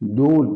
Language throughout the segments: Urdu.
2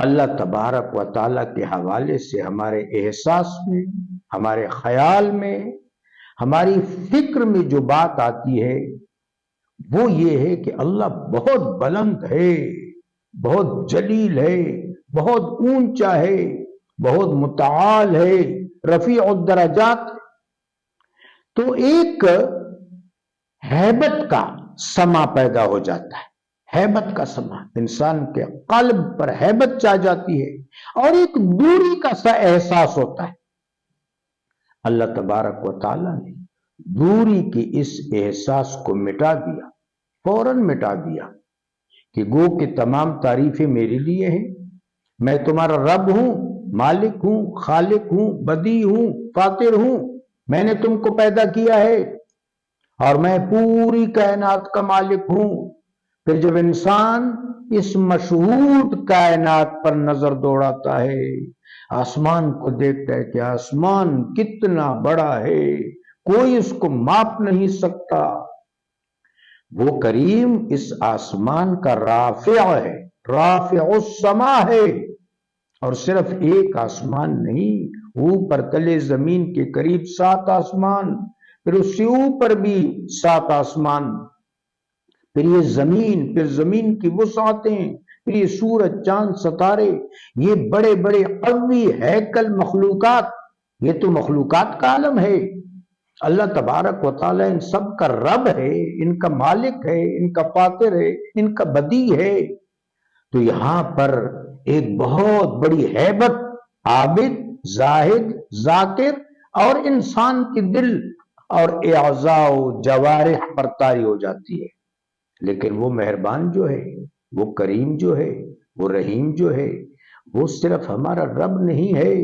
اللہ تبارک و تعالیٰ کے حوالے سے ہمارے احساس میں، ہمارے خیال میں، ہماری فکر میں جو بات آتی ہے وہ یہ ہے کہ اللہ بہت بلند ہے، بہت جلیل ہے، بہت اونچا ہے، بہت متعال ہے، رفیع الدرجات۔ تو ایک ہیبت کا سما پیدا ہو جاتا ہے، ہیبت کا سما، انسان کے قلب پر ہیبت چاہ جاتی ہے، اور ایک دوری کا سا احساس ہوتا ہے۔ اللہ تبارک و تعالیٰ نے دوری کے اس احساس کو مٹا دیا، فوراً مٹا دیا، کہ گو کہ تمام تعریفیں میرے لیے ہیں، میں تمہارا رب ہوں، مالک ہوں، خالق ہوں، بدیع ہوں، فاطر ہوں، میں نے تم کو پیدا کیا ہے اور میں پوری کائنات کا مالک ہوں۔ پھر جب انسان اس مشہود کائنات پر نظر دوڑاتا ہے، آسمان کو دیکھتا ہے کہ آسمان کتنا بڑا ہے، کوئی اس کو ماپ نہیں سکتا، وہ کریم اس آسمان کا رافع ہے، رافع السما ہے، اور صرف ایک آسمان نہیں، اوپر تلے زمین کے قریب 7 آسمان، پھر اس سے اوپر بھی 7 آسمان، پھر یہ زمین، پھر زمین کی وسعتیں، پھر یہ سورج چاند ستارے، یہ بڑے بڑے قوی ہیکل مخلوقات، یہ تو مخلوقات کا عالم ہے۔ اللہ تبارک و تعالیٰ ان سب کا رب ہے، ان کا مالک ہے، ان کا فاطر ہے، ان کا بدیع ہے۔ تو یہاں پر ایک بہت بڑی ہیبت عابد، زاہد، ذاکر اور انسان کے دل اور اعضاء و جوارح پر طاری ہو جاتی ہے۔ لیکن وہ مہربان جو ہے، وہ کریم جو ہے، وہ رحیم جو ہے، وہ صرف ہمارا رب نہیں ہے،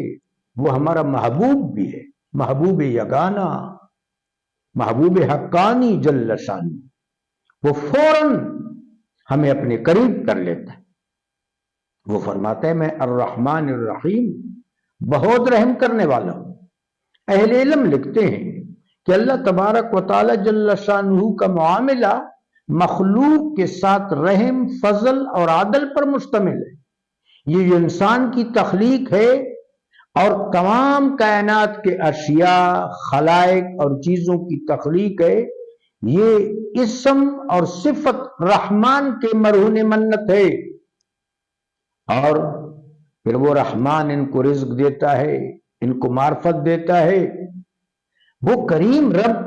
وہ ہمارا محبوب بھی ہے، محبوب یگانہ، محبوب حقانی جل شانی۔ وہ فوراً ہمیں اپنے قریب کر لیتا ہے۔ وہ فرماتا ہے میں الرحمن الرحیم، بہت رحم کرنے والا ہوں۔ اہل علم لکھتے ہیں کہ اللہ تبارک و تعالی جل شانہ کا معاملہ مخلوق کے ساتھ رحم، فضل اور عدل پر مشتمل ہے۔ یہ جو انسان کی تخلیق ہے اور تمام کائنات کے اشیاء، خلائق اور چیزوں کی تخلیق ہے، یہ اسم اور صفت رحمان کے مرہون منت ہے، اور پھر وہ رحمان ان کو رزق دیتا ہے، ان کو معرفت دیتا ہے۔ وہ کریم رب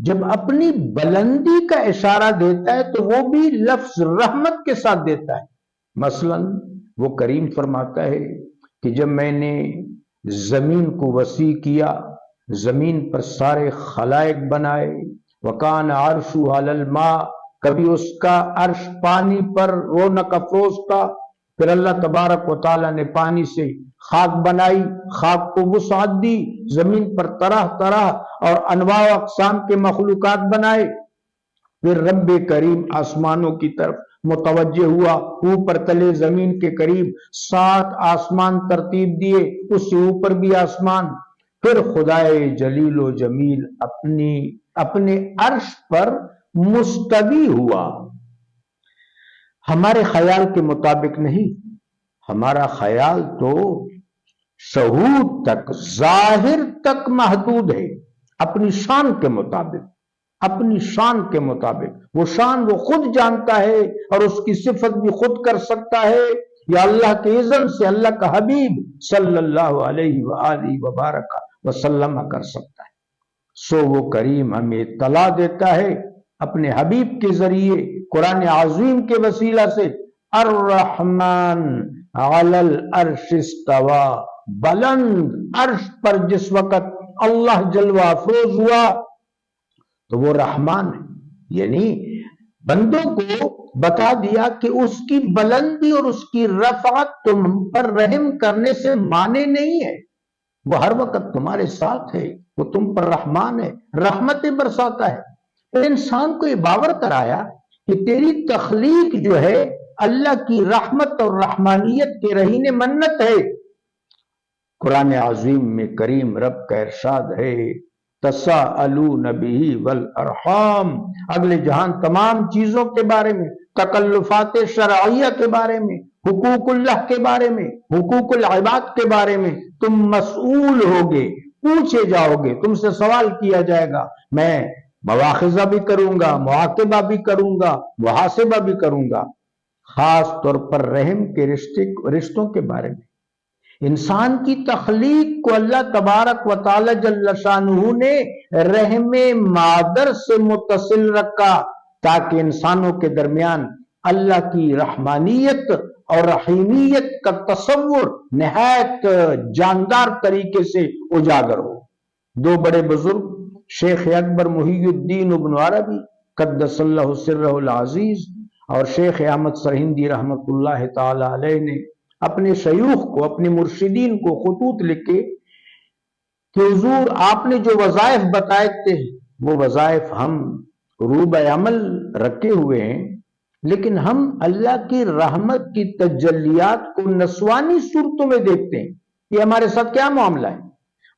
جب اپنی بلندی کا اشارہ دیتا ہے تو وہ بھی لفظ رحمت کے ساتھ دیتا ہے۔ مثلا وہ کریم فرماتا ہے کہ جب میں نے زمین کو وسیع کیا، زمین پر سارے خلائق بنائے، وَكَانَ عَرْشُهُ عَلَى الْمَاءِ، کبھی اس کا عرش پانی پر رونق افروز تھا، پھر اللہ تبارک و تعالیٰ نے پانی سے خاک بنائی، خاک کو وسعت دی، زمین پر طرح طرح اور انواع و اقسام کے مخلوقات بنائے، پھر رب کریم آسمانوں کی طرف متوجہ ہوا، اوپر تلے زمین کے قریب 7 آسمان ترتیب دیے، اس سے اوپر بھی آسمان، پھر خدائے جلیل و جمیل اپنے عرش پر مستوی ہوا۔ ہمارے خیال کے مطابق نہیں، ہمارا خیال تو شہود تک، ظاہر تک محدود ہے، اپنی شان کے مطابق، اپنی شان کے مطابق۔ وہ شان وہ خود جانتا ہے اور اس کی صفت بھی خود کر سکتا ہے، یا اللہ کے اذن سے اللہ کا حبیب صلی اللہ علیہ وآلہ وبارک وسلم کر سکتا ہے۔ سو وہ کریم ہمیں اطلاع دیتا ہے اپنے حبیب کے ذریعے، قرآن عظیم کے وسیلہ سے، الرحمن علی العرش استوى، بلند عرش پر جس وقت اللہ جلوہ افروز ہوا تو وہ رحمان ہے، یعنی بندوں کو بتا دیا کہ اس کی بلندی اور اس کی رفعت تم پر رحم کرنے سے مانے نہیں ہے، وہ ہر وقت تمہارے ساتھ ہے، وہ تم پر رحمان ہے، رحمتیں برساتا ہے۔ انسان کو یہ باور کرایا کہ تیری تخلیق جو ہے اللہ کی رحمت اور رحمانیت کے رہین منت ہے۔ قرآن عظیم میں کریم رب کا ارشاد ہے تساءلون بہ والارحام، اگلے جہان تمام چیزوں کے بارے میں، تکلفات شرعیہ کے بارے میں، حقوق اللہ کے بارے میں، حقوق العباد کے بارے میں تم مسئول ہوگے، پوچھے جاؤ گے، تم سے سوال کیا جائے گا۔ میں مواخذہ بھی کروں گا، معاقبہ بھی کروں گا، محاسبہ بھی کروں گا، خاص طور پر رحم کے رشتوں کے بارے میں۔ انسان کی تخلیق کو اللہ تبارک و تعالی جل شانہ نے رحم مادر سے متصل رکھا تاکہ انسانوں کے درمیان اللہ کی رحمانیت اور رحیمیت کا تصور نہایت جاندار طریقے سے اجاگر ہو۔ دو بڑے بزرگ شیخ اکبر محی الدین ابن عربی قدس اللہ سرہ العزیز اور شیخ احمد سرہندی رحمت اللہ تعالی علیہ نے اپنے شیوخ کو، اپنے مرشدین کو خطوط لکھے کہ حضور آپ نے جو وظائف بتائے تھے وہ وظائف ہم روب عمل رکھے ہوئے ہیں، لیکن ہم اللہ کی رحمت کی تجلیات کو نسوانی صورتوں میں دیکھتے ہیں۔ یہ ہمارے ساتھ کیا معاملہ ہے؟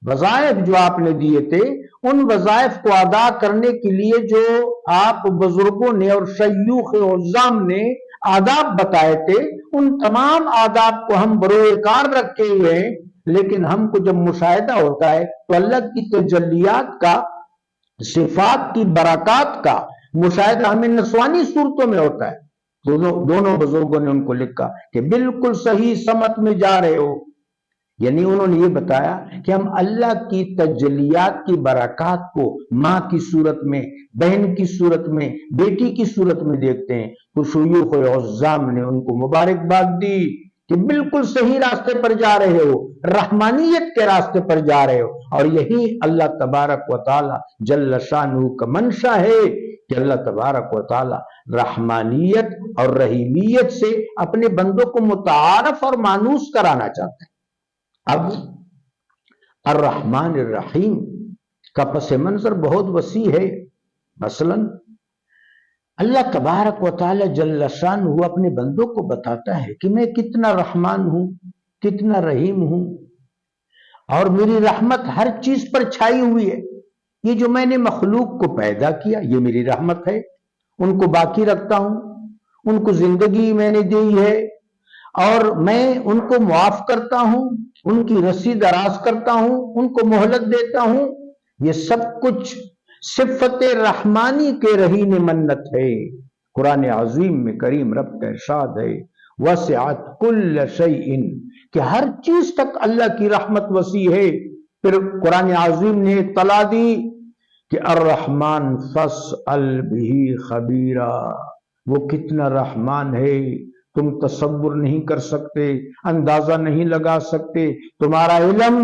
وظائف جو آپ نے دیے تھے ان وظائف کو ادا کرنے کے لیے جو آپ بزرگوں نے اور شیوخ عظام نے آداب بتائے تھے، ان تمام آداب کو ہم بروئے کار رکھے ہوئے ہیں، لیکن ہم کو جب مشاہدہ ہوتا ہے تو اللہ کی تجلیات کا، صفات کی برکات کا مشاہدہ ہمیں نسوانی صورتوں میں ہوتا ہے۔ دونوں بزرگوں نے ان کو لکھا کہ بالکل صحیح سمت میں جا رہے ہو، یعنی انہوں نے یہ بتایا کہ ہم اللہ کی تجلیات کی برکات کو ماں کی صورت میں، بہن کی صورت میں، بیٹی کی صورت میں دیکھتے ہیں۔ تو شیوخ عظام نے ان کو مبارکباد دی کہ بالکل صحیح راستے پر جا رہے ہو، رحمانیت کے راستے پر جا رہے ہو، اور یہی اللہ تبارک و تعالی جل شانہ کا منشا ہے کہ اللہ تبارک و تعالی رحمانیت اور رحیمیت سے اپنے بندوں کو متعارف اور مانوس کرانا چاہتے ہیں۔ اب الرحمن الرحیم کا پس منظر بہت وسیع ہے۔ مثلا اللہ تبارک و تعالی جل شانہ اپنے بندوں کو بتاتا ہے کہ میں کتنا رحمان ہوں، کتنا رحیم ہوں، اور میری رحمت ہر چیز پر چھائی ہوئی ہے۔ یہ جو میں نے مخلوق کو پیدا کیا یہ میری رحمت ہے، ان کو باقی رکھتا ہوں، ان کو زندگی میں نے دی ہے، اور میں ان کو معاف کرتا ہوں، ان کی رسی دراز کرتا ہوں، ان کو مہلت دیتا ہوں۔ یہ سب کچھ صفت رحمانی کے رہین منت ہے۔ قرآن عظیم میں کریم رب کا ارشاد ہے وسعت کل شیء، کہ ہر چیز تک اللہ کی رحمت وسیع ہے۔ پھر قرآن عظیم نے اطلاع دی کہ الرحمن فاسأل بہ خبیرا، وہ کتنا رحمان ہے تم تصور نہیں کر سکتے، اندازہ نہیں لگا سکتے، تمہارا علم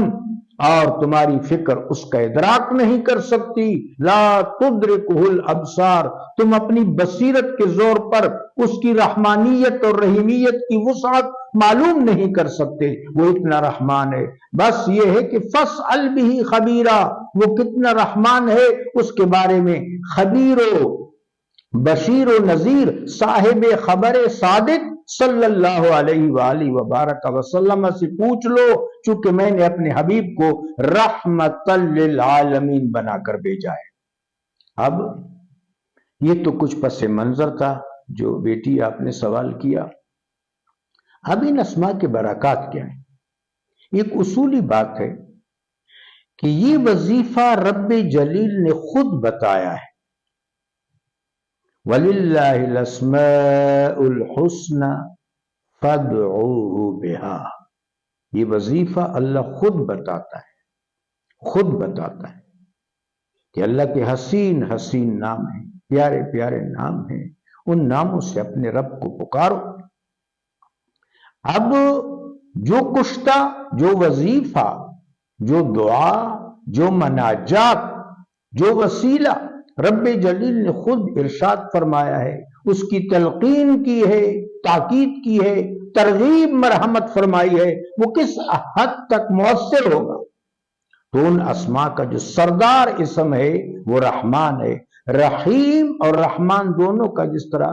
اور تمہاری فکر اس کا ادراک نہیں کر سکتی۔ لا تدرکہ الابصار، تم اپنی بصیرت کے زور پر اس کی رحمانیت اور رحیمیت کی وسعت معلوم نہیں کر سکتے، وہ اتنا رحمان ہے۔ بس یہ ہے کہ فاسأل بہ خبیرا، وہ کتنا رحمان ہے اس کے بارے میں خبیر و بشیر و نذیر، صاحب خبر صادق صلی اللہ علیہ وآلہ وبارک وسلم سے پوچھ لو، چونکہ میں نے اپنے حبیب کو رحمت للعالمین بنا کر بھیجا ہے۔ اب یہ تو کچھ پس منظر تھا جو بیٹی آپ نے سوال کیا۔ اب ان اسماء کے برکات کیا ہیں؟ ایک اصولی بات ہے کہ یہ وظیفہ رب جلیل نے خود بتایا ہے، وَلِلَّهِ الْأَسْمَاءُ الْحُسْنَى فَادْعُوهُ بِهَا، یہ وظیفہ اللہ خود بتاتا ہے کہ اللہ کے حسین حسین نام ہیں، پیارے پیارے نام ہیں، ان ناموں سے اپنے رب کو پکارو۔ اب جو کشتہ، جو وظیفہ، جو دعا، جو مناجات، جو وسیلہ رب جلیل نے خود ارشاد فرمایا ہے، اس کی تلقین کی ہے، تاکید کی ہے، ترغیب مرحمت فرمائی ہے، وہ کس حد تک مؤثر ہوگا؟ تو ان اسماء کا جو سردار اسم ہے وہ رحمان ہے۔ رحیم اور رحمان دونوں کا، جس طرح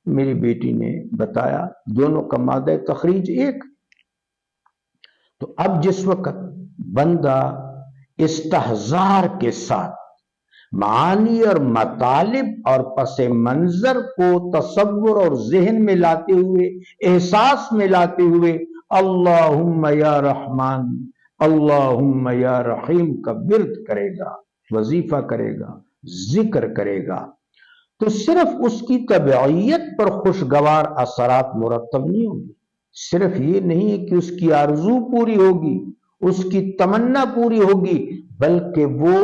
میری بیٹی نے بتایا، دونوں کا مادہ تخریج ایک۔ تو اب جس وقت بندہ استحضار کے ساتھ معانی اور مطالب اور پس منظر کو تصور اور ذہن میں لاتے ہوئے، احساس میں لاتے ہوئے اللہم یا رحمان، اللہم یا رحیم کا ورد کرے گا، وظیفہ کرے گا، ذکر کرے گا، تو صرف اس کی طبعیت پر خوشگوار اثرات مرتب نہیں ہوں گے۔ صرف یہ نہیں ہے کہ اس کی آرزو پوری ہوگی، اس کی تمنا پوری ہوگی، بلکہ وہ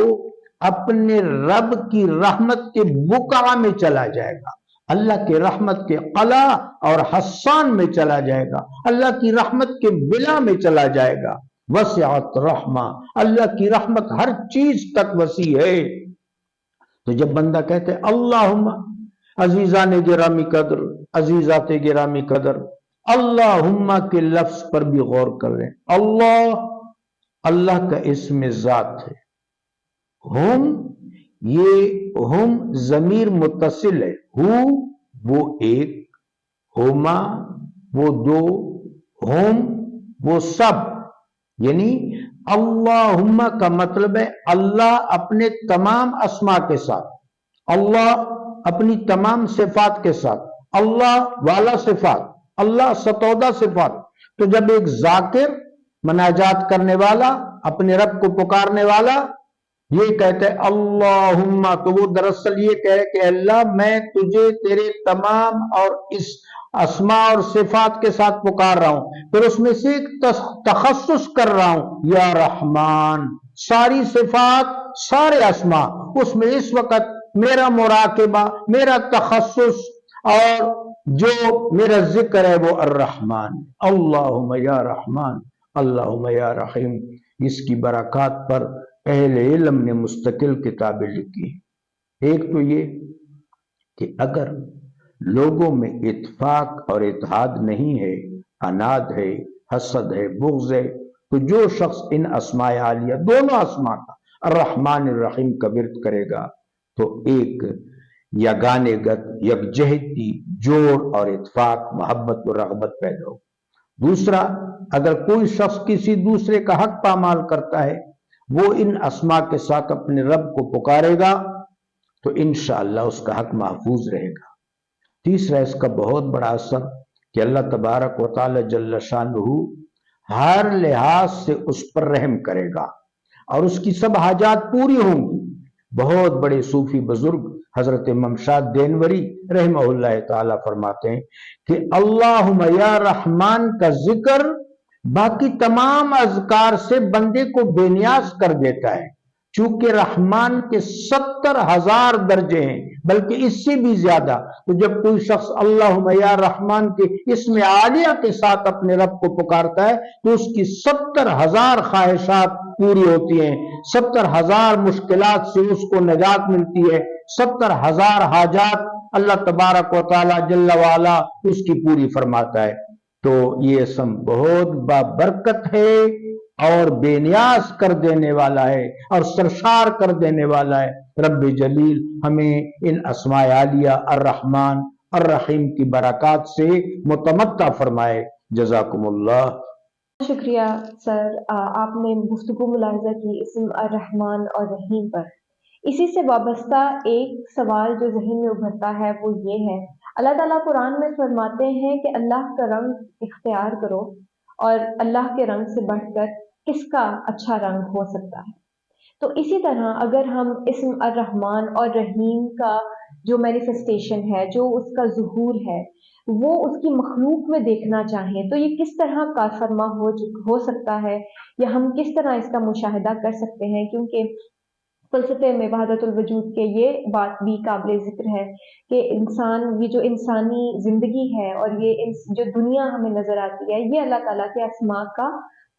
اپنے رب کی رحمت کے بقعہ میں چلا جائے گا، اللہ کی رحمت کے قلع اور حسان میں چلا جائے گا، اللہ کی رحمت کے بلا میں چلا جائے گا۔ وسعت رحمہ، اللہ کی رحمت ہر چیز تک وسیع ہے۔ تو جب بندہ کہتے اللہم، عزیزان گرامی قدر، عزیزات گرامی قدر، اللہم کے لفظ پر بھی غور کر رہے ہیں۔ اللہ کا اسم ذات ہے۔ ہم، یہ ہم ضمیر متصل ہے، وہ ایک، ہما وہ دو، ہم وہ سب، یعنی اللہم کا مطلب ہے اللہ اپنے تمام اسماء کے ساتھ، اللہ اپنی تمام صفات کے ساتھ، اللہ والا صفات، اللہ ستودہ صفات۔ تو جب ایک ذاکر، مناجات کرنے والا، اپنے رب کو پکارنے والا یہ کہتے ہیں اللہم، تو وہ دراصل یہ کہے کہ اللہ میں تجھے تیرے تمام اور اس اسماء اور صفات کے ساتھ پکار رہا ہوں، پھر اس میں سے ایک تخصص کر رہا ہوں، یا رحمان، ساری صفات، سارے اسماء، اس میں اس وقت میرا مراقبہ، میرا تخصص اور جو میرا ذکر ہے وہ الرحمن، اللہم یا رحمان، اللہم یا رحیم۔ اس کی برکات پر اہل علم نے مستقل کتابیں لکھی ہیں۔ ایک تو یہ کہ اگر لوگوں میں اتفاق اور اتحاد نہیں ہے، اناد ہے، حسد ہے، بغض ہے، تو جو شخص ان اسماء عالیہ، دونوں اسماء کا، الرحمن الرحیم کا ورد کرے گا تو ایک یگانگت، یکجہتی، جوڑ اور اتفاق، محبت و رغبت پیدا ہو۔ دوسرا، اگر کوئی شخص کسی دوسرے کا حق پامال کرتا ہے، وہ ان اسماء کے ساتھ اپنے رب کو پکارے گا تو انشاءاللہ اس کا حق محفوظ رہے گا۔ تیسرا، اس کا بہت بڑا اثر کہ اللہ تبارک و تعالی جل شانہ ہر لحاظ سے اس پر رحم کرے گا اور اس کی سب حاجات پوری ہوں گی۔ بہت بڑے صوفی بزرگ حضرت ممشاد دینوری رحمہ اللہ تعالی فرماتے ہیں کہ اللہم یا رحمان کا ذکر باقی تمام اذکار سے بندے کو بے نیاز کر دیتا ہے، چونکہ رحمان کے 70,000 درجے ہیں، بلکہ اس سے بھی زیادہ۔ تو جب کوئی شخص اللہم یا رحمان کے اسم عالیہ کے ساتھ اپنے رب کو پکارتا ہے تو اس کی 70,000 خواہشات پوری ہوتی ہیں، 70,000 مشکلات سے اس کو نجات ملتی ہے، 70,000 حاجات اللہ تبارک و تعالی جل وعلا اس کی پوری فرماتا ہے۔ تو یہ اسم بہت بابرکت ہے اور بے نیاز کر دینے والا ہے اور سرشار کر دینے والا ہے۔ رب جلیل ہمیں ان اسماء عالیہ الرحمن الرحیم کی برکات سے متمتع فرمائے۔ جزاکم اللہ۔ شکریہ سر، آپ نے گفتگو ملاحظہ کی اسم الرحمن اور رحیم پر۔ اسی سے وابستہ ایک سوال جو ذہن میں ابھرتا ہے وہ یہ ہے، اللہ تعالیٰ قرآن میں فرماتے ہیں کہ اللہ کا رنگ اختیار کرو، اور اللہ کے رنگ سے بڑھ کر کس کا اچھا رنگ ہو سکتا ہے؟ تو اسی طرح اگر ہم اسم الرحمن اور رحیم کا جو مینیفیسٹیشن ہے، جو اس کا ظہور ہے، وہ اس کی مخلوق میں دیکھنا چاہیں تو یہ کس طرح کار فرما ہو سکتا ہے، یا ہم کس طرح اس کا مشاہدہ کر سکتے ہیں؟ کیونکہ فلسفے میں وحدت الوجود کے یہ بات بھی قابل ذکر ہے کہ انسان، یہ جو انسانی زندگی ہے اور یہ جو دنیا ہمیں نظر آتی ہے، یہ اللہ تعالیٰ کے اسماء کا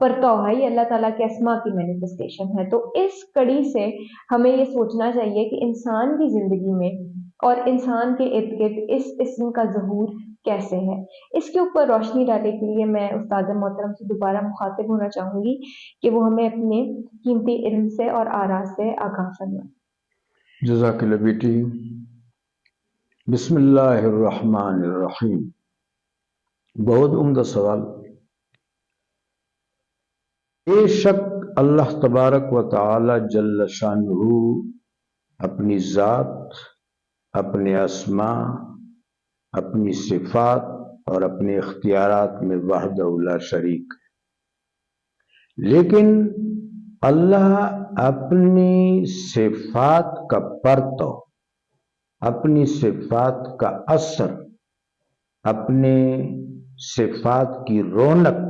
پرتو ہے، یہ اللہ تعالیٰ کے اسماء کی مینیفیسٹیشن ہے۔ تو اس کڑی سے ہمیں یہ سوچنا چاہیے کہ انسان کی زندگی میں اور انسان کے ارد گرد اس اسم کا ظہور کیسے ہے۔ اس کے اوپر روشنی ڈالنے کے لیے میں استاد محترم سے دوبارہ مخاطب ہونا چاہوں گی کہ وہ ہمیں اپنے قیمتی علم سے اور آراء سے آگاہ فرمائیں۔ جزاک اللہ بیٹی۔ بسم اللہ الرحمن الرحیم۔ بہت عمدہ سوال۔ بے شک اللہ تبارک و تعالی جل شانہ اپنی ذات، اپنے اسما، اپنی صفات اور اپنے اختیارات میں وحدہ لا شریک ہے، لیکن اللہ اپنی صفات کا پرتو، اپنی صفات کا اثر، اپنے صفات کی رونق،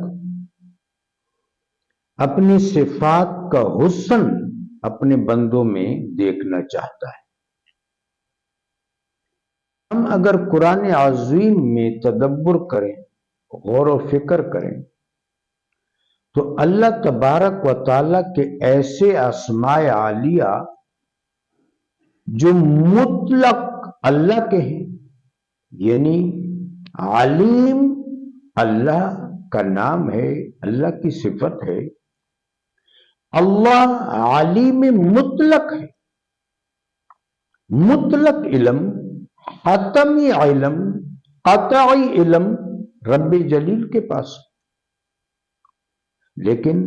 اپنی صفات کا حسن اپنے بندوں میں دیکھنا چاہتا ہے۔ ہم اگر قرآن عظیم میں تدبر کریں، غور و فکر کریں، تو اللہ تبارک و تعالیٰ کے ایسے اسماء عالیہ جو مطلق اللہ کے ہیں، یعنی علیم اللہ کا نام ہے، اللہ کی صفت ہے، اللہ علیم مطلق ہے، مطلق علم، حتمی علم، قطعی علم رب جلیل کے پاس، لیکن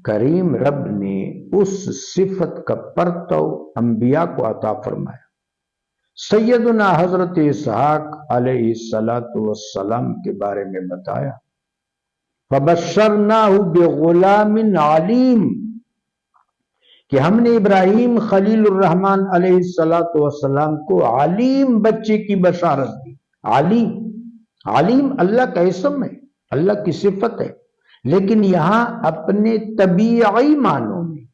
کریم رب نے اس صفت کا پرتو انبیاء کو عطا فرمایا۔ سیدنا حضرت اسحاق علیہ السلام کے بارے میں بتایا، فبشرناہ بغلام علیم، کہ ہم نے ابراہیم خلیل الرحمن علیہ السلام کو علیم بچے کی بشارت دی۔ علیم، علیم اللہ کا اسم ہے، اللہ کی صفت ہے، لیکن یہاں اپنے طبیعی معنوں میں،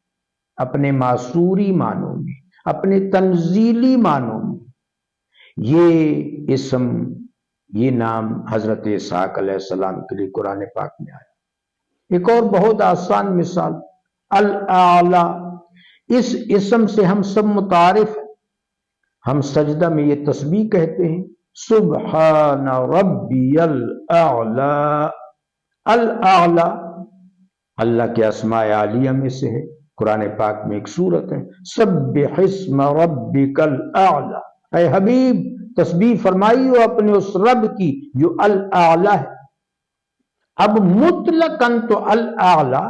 اپنے معصوری معنوں میں، اپنے تنزیلی معنوں میں یہ اسم، یہ نام حضرت اسحاق علیہ السلام کے لیے قرآن پاک میں آیا۔ ایک اور بہت آسان مثال، الاعلی، اس اسم سے ہم سب متعارف ہیں، ہم سجدہ میں یہ تسبیح کہتے ہیں، سبحان ربی الاعلی۔ الاعلی اللہ کے اسماء عالیہ میں سے ہے، قرآن پاک میں ایک سورت ہے، سبح اسم ربک الاعلی، اے حبیب تسبیح فرمائیو اپنے اس رب کی جو الاعلی ہے۔ اب مطلقاً تو الاعلی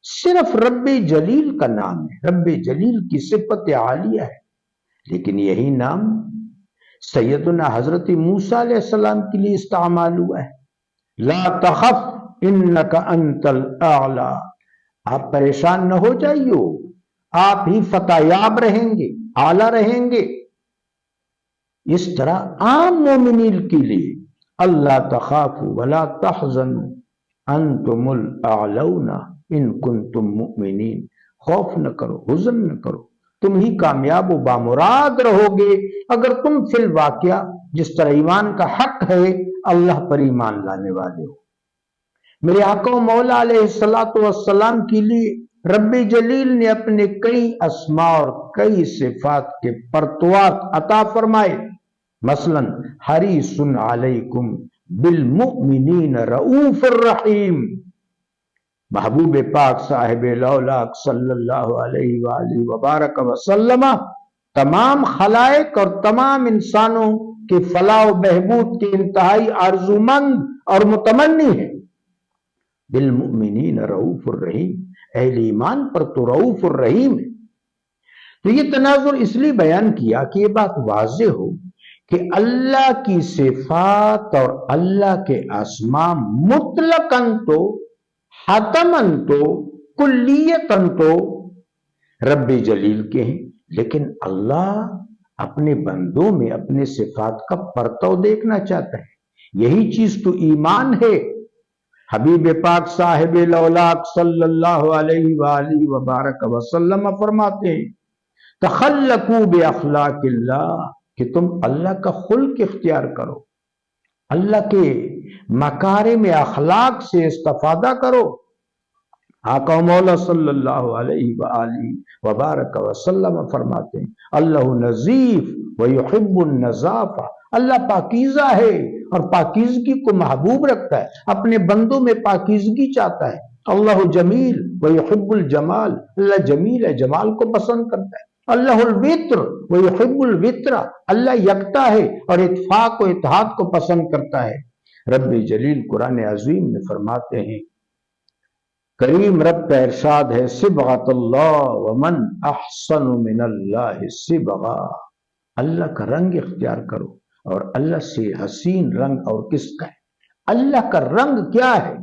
صرف رب جلیل کا نام ہے، رب جلیل کی صفت عالیہ ہے، لیکن یہی نام سیدنا حضرت موسیٰ علیہ السلام کے لیے استعمال ہوا ہے، لا تخف انک انت الاعلی، آپ پریشان نہ ہو جائیو، آپ ہی فتح یاب رہیں گے، اعلیٰ رہیں گے۔ اس طرح عام مومنین کے لیے اللہ تخافوا ولا تحزنوا انتم الاعلون ان کنتم مؤمنین، خوف نہ کرو، حزن نہ کرو، تم ہی کامیاب و بامراد رہو گے اگر تم فی الواقعہ جس طرح ایمان کا حق ہے اللہ پر ایمان لانے والے ہو۔ میرے آقا و مولا علیہ السلام کے لیے رب جلیل نے اپنے کئی اسماء اور کئی صفات کے پرتوات عطا فرمائے، مثلا حریص علیکم بالمؤمنین رؤوف الرحیم، محبوب پاک صاحب لولاک صلی اللہ علیہ وآلہ وبارک وسلم تمام خلائق اور تمام انسانوں کے فلاح و بہبود کے انتہائی آرزومند اور متمنی ہیں۔ بالمؤمنین رؤوف الرحیم، اہل ایمان پر تو رؤوف الرحیم ہے۔ تو یہ تناظر اس لیے بیان کیا کہ یہ بات واضح ہو کہ اللہ کی صفات اور اللہ کے اسماء مطلقاً تو، حتماً تو، کلیتاً تو رب جلیل کے ہیں، لیکن اللہ اپنے بندوں میں اپنے صفات کا پرتو دیکھنا چاہتا ہے، یہی چیز تو ایمان ہے۔ حبیب پاک صاحب لولاک صلی اللہ علیہ وآلہ وبارک وسلم فرماتے ہیں، تخلقوا باخلاق اللہ، کہ تم اللہ کا خلق اختیار کرو، اللہ کے مکارم اخلاق سے استفادہ کرو۔ آقا مولا صلی اللہ علیہ وآلہ وبارک وسلم فرماتے ہیں، اللہ نظیف ویحب النظافہ، اللہ پاکیزہ ہے اور پاکیزگی کو محبوب رکھتا ہے، اپنے بندوں میں پاکیزگی چاہتا ہے۔ اللہ جمیل ویحب الجمال، اللہ جمیل ہے، جمال کو پسند کرتا ہے۔ اللہ الوتر ویحب الوتر، اللہ یکتا ہے اور اتفاق و اتحاد کو پسند کرتا ہے۔ رب جلیل قرآن عظیم میں فرماتے ہیں، کریم رب کا ارشاد ہے صبغۃ اللہ ومن احسن من اللہ صبغہ، اللہ کا رنگ اختیار کرو، اور اللہ سے حسین رنگ اور کس کا ہے؟ اللہ کا رنگ کیا ہے؟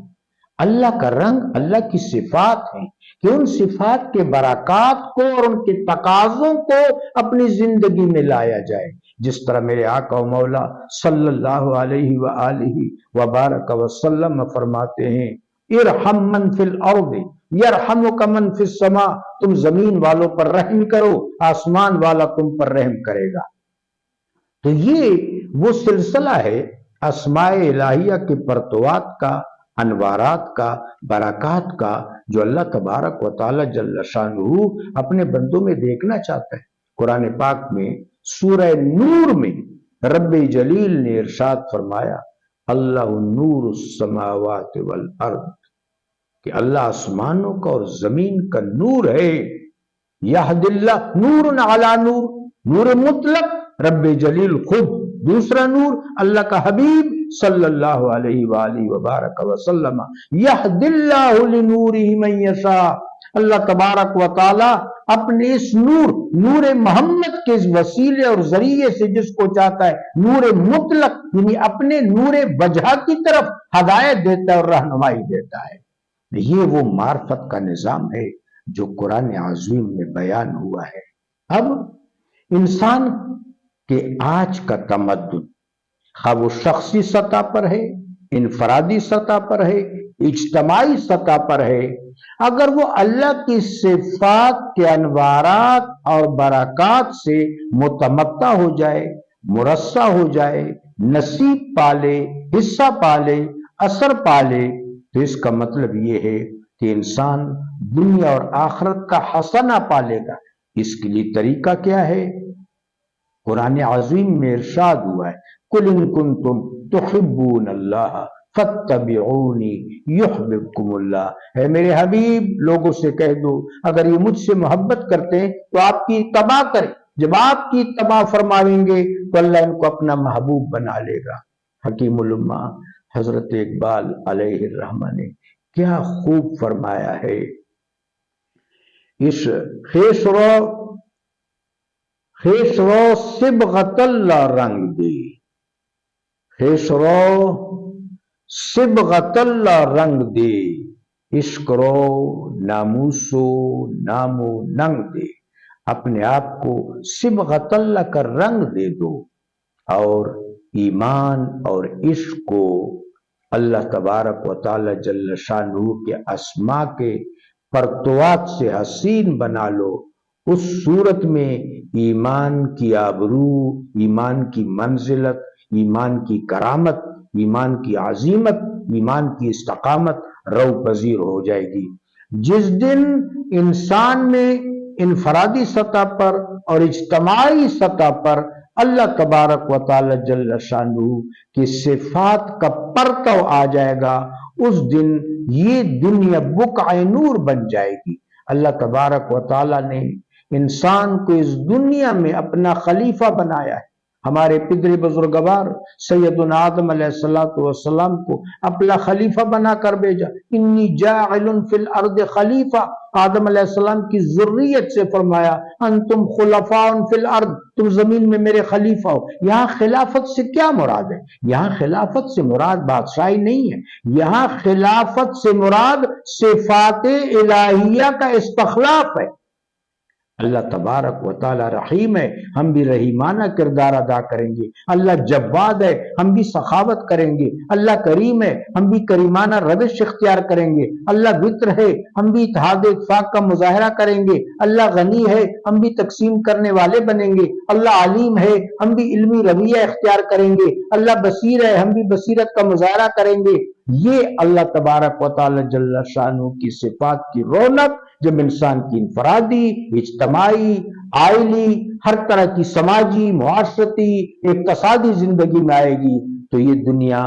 اللہ کا رنگ اللہ کی صفات ہیں کہ ان صفات کے برکات کو اور ان کے تقاضوں کو اپنی زندگی میں لایا جائے، جس طرح میرے آقا و مولا صلی اللہ علیہ وآلہ وبارک وسلم فرماتے ہیں ارحم من فی الارض یرحمک من فی السماء، تم زمین والوں پر رحم کرو، آسمان والا تم پر رحم کرے گا۔ تو یہ وہ سلسلہ ہے اسماء الہیہ کے پرتوات کا، انوارات کا، برکات کا، جو اللہ تبارک و تعالی جل شانہ اپنے بندوں میں دیکھنا چاہتا ہے۔ قرآن پاک میں سورہ نور میں رب جلیل نے ارشاد فرمایا اللہ نور السماوات والارض، کہ اللہ آسمانوں کا اور زمین کا نور ہے۔ یہد اللہ نور علی نور، نور مطلق رب جلیل خود، دوسرا نور اللہ کا حبیب صلی اللہ علیہ وآلہ وبارک وسلم، یہد اللہ لنورہ من یشاء، اللہ تبارک و تعالی اپنے اس نور محمد کے اس وسیلے اور ذریعے سے جس کو چاہتا ہے نور مطلق، یعنی اپنے نور وجہ کی طرف ہدایت دیتا ہے اور رہنمائی دیتا ہے۔ یہ وہ معرفت کا نظام ہے جو قرآن عظیم میں بیان ہوا ہے۔ اب انسان کے آج کا تمدن، خواہ وہ شخصی سطح پر ہے، انفرادی سطح پر ہے، اجتماعی سطح پر ہے، اگر وہ اللہ کی صفات کے انوارات اور برکات سے متمتع ہو جائے، مرصع ہو جائے، نصیب پالے، حصہ پالے، اثر پالے، تو اس کا مطلب یہ ہے کہ انسان دنیا اور آخرت کا حسنہ پالے گا۔ اس کے لیے طریقہ کیا ہے؟ قرآن عظیم میں ارشاد ہوا ہے قُلْ إِن كُنتُمْ تُحِبُّونَ اللَّهَ فَاتَّبِعُونِي يُحْبِبْكُمُ اللَّهُ، اے میرے حبیب لوگوں سے کہہ دو اگر یہ مجھ سے محبت کرتے ہیں تو آپ کی اتباع کریں، جب آپ کی اتباع فرمائیں گے تو اللہ ان کو اپنا محبوب بنا لے گا۔ حکیم الامہ حضرت اقبال علیہ الرحمہ نے کیا خوب فرمایا ہے، اس خیش رو صبغت اللہ رنگ دے، خیش رو صبغت اللہ رنگ دے، عشق رو ناموسو نامو ننگ دے، اپنے آپ کو صبغت اللہ کا رنگ دے دو، اور ایمان اور عشق کو اللہ تبارک و تعالی جل شانہ کے اسماء کے پرتوات سے حسین بنا لو۔ اس صورت میں ایمان کی آبرو، ایمان کی منزلت، ایمان کی کرامت، ایمان کی عظیمت، ایمان کی استقامت رو پذیر ہو جائے گی۔ جس دن انسان میں انفرادی سطح پر اور اجتماعی سطح پر اللہ تبارک و تعالی جل شانہ کی صفات کا پرتو آ جائے گا، اس دن یہ دنیا بقع نور بن جائے گی۔ اللہ تبارک و تعالی نے انسان کو اس دنیا میں اپنا خلیفہ بنایا ہے۔ ہمارے پدر بزرگوار سیدنا آدم علیہ السلام کو اپنا خلیفہ بنا کر بھیجا، انی جاعل فی الارض خلیفہ، آدم علیہ السلام کی ذریت سے فرمایا انتم خلفاء فی الارض، تم زمین میں میرے خلیفہ ہو۔ یہاں خلافت سے کیا مراد ہے؟ یہاں خلافت سے مراد بادشاہی نہیں ہے، یہاں خلافت سے مراد صفات الہیہ کا استخلاف ہے۔ اللہ تبارک و تعالی رحیم ہے، ہم بھی رحیمانہ کردار ادا کریں گے۔ اللہ جواد ہے، ہم بھی سخاوت کریں گے۔ اللہ کریم ہے، ہم بھی کریمانہ روش اختیار کریں گے۔ اللہ وطر ہے، ہم بھی اتحاد اتفاق کا مظاہرہ کریں گے۔ اللہ غنی ہے، ہم بھی تقسیم کرنے والے بنیں گے۔ اللہ علیم ہے، ہم بھی علمی رویہ اختیار کریں گے۔ اللہ بصیر ہے، ہم بھی بصیرت کا مظاہرہ کریں گے۔ یہ اللہ تبارک و تعالی جل شانہ کی صفات کی رونق جب انسان کی انفرادی، اجتماعی، عائلی، ہر طرح کی سماجی، معاشرتی، اقتصادی زندگی میں آئے گی تو یہ دنیا